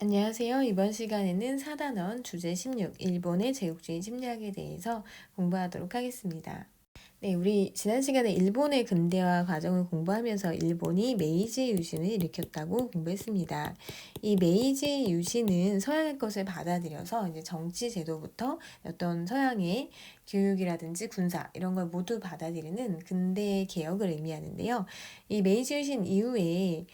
안녕하세요. 이번 시간에는 4단원 주제 16, 일본의 제국주의 침략에 대해서 공부하도록 하겠습니다. 네, 우리 지난 시간에 일본의 근대화 과정을 공부하면서 일본이 메이지 유신을 일으켰다고 공부했습니다. 이 메이지 유신은 서양의 것을 받아들여서 이제 정치 제도부터 어떤 서양의 교육이라든지 군사 이런 걸 모두 받아들이는 근대 개혁을 의미하는데요. 이 메이지 유신 이후에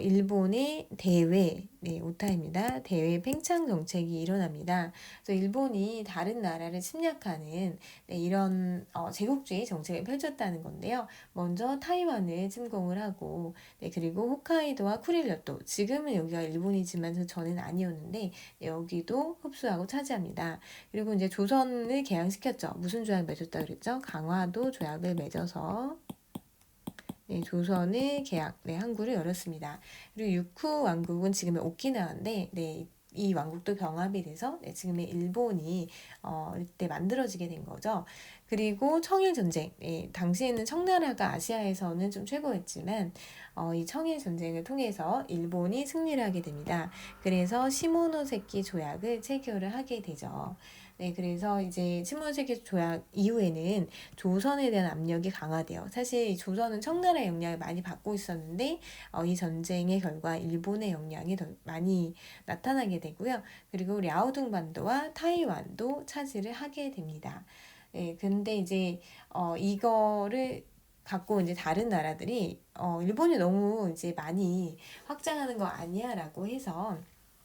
일본의 대외, 네, 오타입니다. 대외 팽창 정책이 일어납니다. 그래서 일본이 다른 나라를 침략하는 이런 제국주의 정책을 펼쳤다는 건데요. 먼저 타이완을 침공을 하고, 그리고 홋카이도와 쿠릴려도, 지금은 여기가 일본이지만 그 전에는 아니었는데 여기도 흡수하고 차지합니다. 그리고 이제 조선을 개항시켰죠. 무슨 조약 맺었다 그랬죠? 강화도 조약을 맺어서 조선의 계약, 항구를 열었습니다. 그리고 유쿠 왕국은 지금의 오키나와인데, 이 왕국도 병합이 돼서 지금의 일본이 이때 만들어지게 된 거죠. 그리고 청일전쟁, 당시에는 청나라가 아시아에서는 좀 최고였지만 이 청일전쟁을 통해서 일본이 승리를 하게 됩니다. 그래서 시모노세키 조약을 체결을 하게 되죠. 그래서 이제 시모노세키 조약 이후에는 조선에 대한 압력이 강화돼요. 사실 이 조선은 청나라의 영향을 많이 받고 있었는데 이 전쟁의 결과 일본의 영향이 더 많이 나타나게 되고요. 그리고 랴오둥 반도와 타이완도 차지를 하게 됩니다. 근데 이제 이거를 갖고 이제 다른 나라들이 일본이 너무 이제 많이 확장하는 거 아니야라고 해서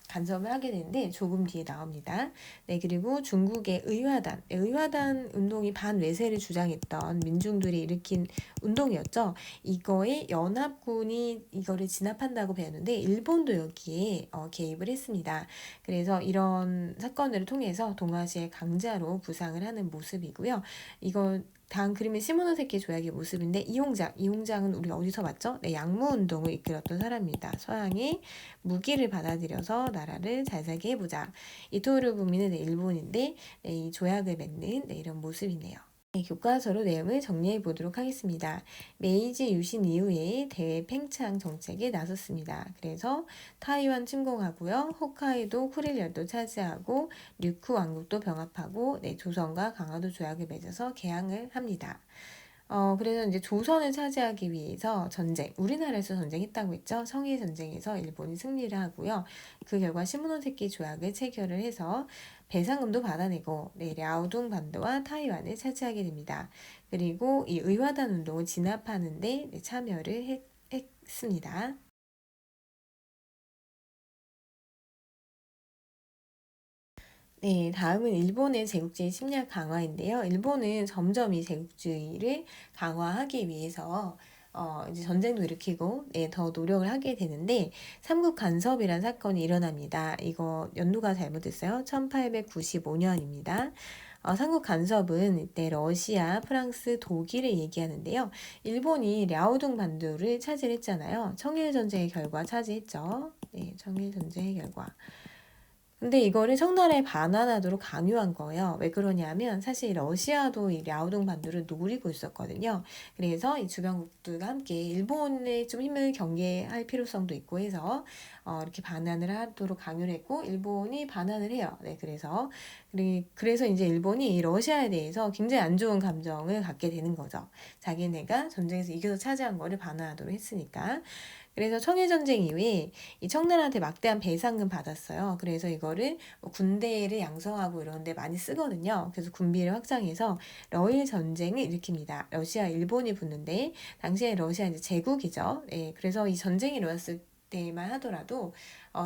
간섭을 하게 되는데 조금 뒤에 나옵니다. 그리고 중국의 의화단, 의화단 운동이 반외세를 주장했던 민중들이 일으킨 운동이었죠. 이거에 연합군이 이거를 진압한다고 배웠는데 일본도 여기에 개입을 했습니다. 그래서 이런 사건들을 통해서 동아시아의 강자로 부상을 하는 모습이고요. 이거 다음 그림은 시모노세키 조약의 모습인데 이용장은 우리 어디서 봤죠? 양무운동을 이끌었던 사람입니다. 서양의 무기를 받아들여서 나라를 잘 살게 해보자. 이토루부미는 일본인데 이 조약을 맺는 이런 모습이네요. 교과서로 내용을 정리해 보도록 하겠습니다. 메이지 유신 이후에 대외 팽창 정책에 나섰습니다. 그래서 타이완 침공하고요. 홋카이도 쿠릴열도 차지하고 류쿠 왕국도 병합하고 조선과 강화도 조약을 맺어서 개항을 합니다. 그래서 이제 조선을 차지하기 위해서 우리나라에서 전쟁했다고 했죠. 청일 전쟁에서 일본이 승리를 하고요. 그 결과 시모노세키 조약을 체결을 해서 배상금도 받아내고 랴오둥 반도와 타이완을 차지하게 됩니다. 그리고 이 의화단 운동을 진압하는데 참여를 했습니다. 다음은 일본의 제국주의 침략 강화인데요. 일본은 점점 이 제국주의를 강화하기 위해서 이제 전쟁도 일으키고 더 노력을 하게 되는데 삼국 간섭이라는 사건이 일어납니다. 이거 연도가 잘못됐어요. 1895년입니다. 삼국 간섭은 이때 러시아, 프랑스, 독일을 얘기하는데요. 일본이 랴오둥 반도를 차지했잖아요. 청일전쟁의 결과 차지했죠. 청일전쟁의 결과. 근데 이거를 청나라에 반환하도록 강요한 거예요. 왜 그러냐면 사실 러시아도 이 랴오둥 반도를 노리고 있었거든요. 그래서 이 주변국들과 함께 일본의 좀 힘을 경계할 필요성도 있고 해서 이렇게 반환을 하도록 강요를 했고 일본이 반환을 해요. 그래서 이제 일본이 이 러시아에 대해서 굉장히 안 좋은 감정을 갖게 되는 거죠. 자기네가 전쟁에서 이겨서 차지한 거를 반환하도록 했으니까. 그래서 청일전쟁 이후에 이 청나라한테 막대한 배상금 받았어요. 그래서 이거를 뭐 군대를 양성하고 이런 데 많이 쓰거든요. 그래서 군비를 확장해서 러일 전쟁을 일으킵니다. 러시아, 일본이 붙는데 당시에 러시아 이제 제국이죠. 그래서 이 전쟁이 일어났을 때만 하더라도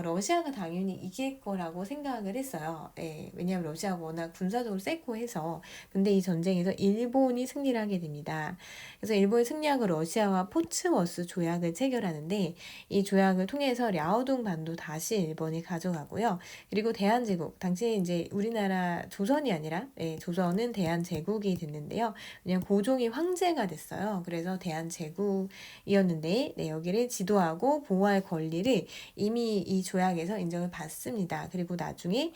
러시아가 당연히 이길 거라고 생각을 했어요. 왜냐하면 러시아가 워낙 군사적으로 세고 해서. 근데 이 전쟁에서 일본이 승리를 하게 됩니다. 그래서 일본이 승리하고 러시아와 포츠머스 조약을 체결하는데 이 조약을 통해서 랴오둥 반도 다시 일본이 가져가고요. 그리고 대한제국, 당시에 이제 우리나라 조선이 아니라 조선은 대한제국이 됐는데요. 그냥 고종이 황제가 됐어요. 그래서 대한제국이었는데 여기를 지도하고 보호할 권리를 이미 이 조약에서 인정을 받습니다. 그리고 나중에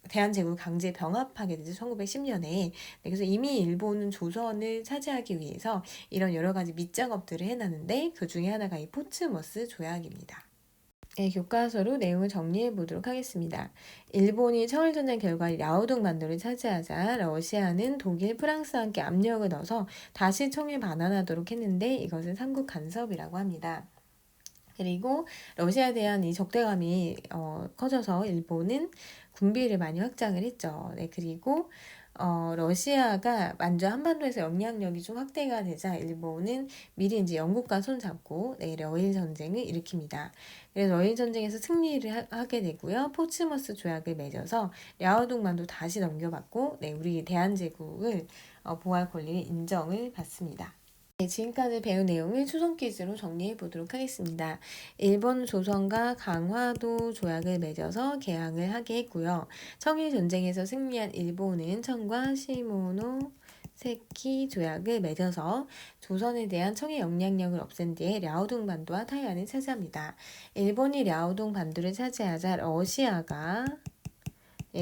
대한제국을 강제 병합하게 되죠. 1910년에. 그래서 이미 일본은 조선을 차지하기 위해서 이런 여러 가지 밑작업들을 해놨는데 그 중에 하나가 이 포츠머스 조약입니다. 네, 교과서로 내용을 정리해 보도록 하겠습니다. 일본이 청일전쟁 결과 랴오둥 반도를 차지하자 러시아는 독일, 프랑스와 함께 압력을 넣어서 다시 청일 반환하도록 했는데 이것을 삼국 간섭이라고 합니다. 그리고 러시아에 대한 이 적대감이 커져서 일본은 군비를 많이 확장을 했죠. 네, 그리고 러시아가 만주 한반도에서 영향력이 좀 확대가 되자 일본은 미리 이제 영국과 손잡고 네, 러일 전쟁을 일으킵니다. 그래서 러일 전쟁에서 승리를 하게 되고요. 포츠머스 조약을 맺어서 랴오둥만도 다시 넘겨받고 네, 우리 대한제국을 보호할 권리를 인정을 받습니다. 네, 지금까지 배운 내용을 추론 퀴즈로 정리해 보도록 하겠습니다. 일본 조선과 강화도 조약을 맺어서 개항을 하게 했고요. 청일 전쟁에서 승리한 일본은 청과 시모노세키 조약을 맺어서 조선에 대한 청의 영향력을 없앤 뒤에 랴오둥 반도와 타이완을 차지합니다. 일본이 랴오둥 반도를 차지하자 러시아가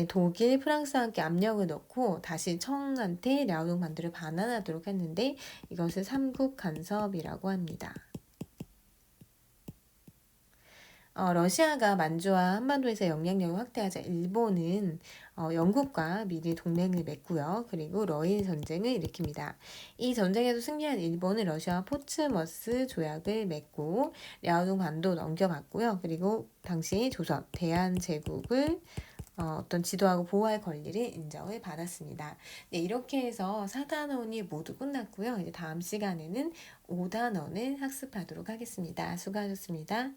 독일, 프랑스와 함께 압력을 넣고 다시 청한테 랴오둥 반도를 반환하도록 했는데 이것을 삼국 간섭이라고 합니다. 러시아가 만주와 한반도에서 영향력을 확대하자 일본은 영국과 미리 동맹을 맺고요. 그리고 러일 전쟁을 일으킵니다. 이 전쟁에서 승리한 일본은 러시아와 포츠머스 조약을 맺고 랴오둥 반도 넘겨받고요. 그리고 당시 조선, 대한제국을 어떤 지도하고 보호할 권리를 인정을 받았습니다. 네, 이렇게 해서 4단원이 모두 끝났고요. 이제 다음 시간에는 5단원을 학습하도록 하겠습니다. 수고하셨습니다.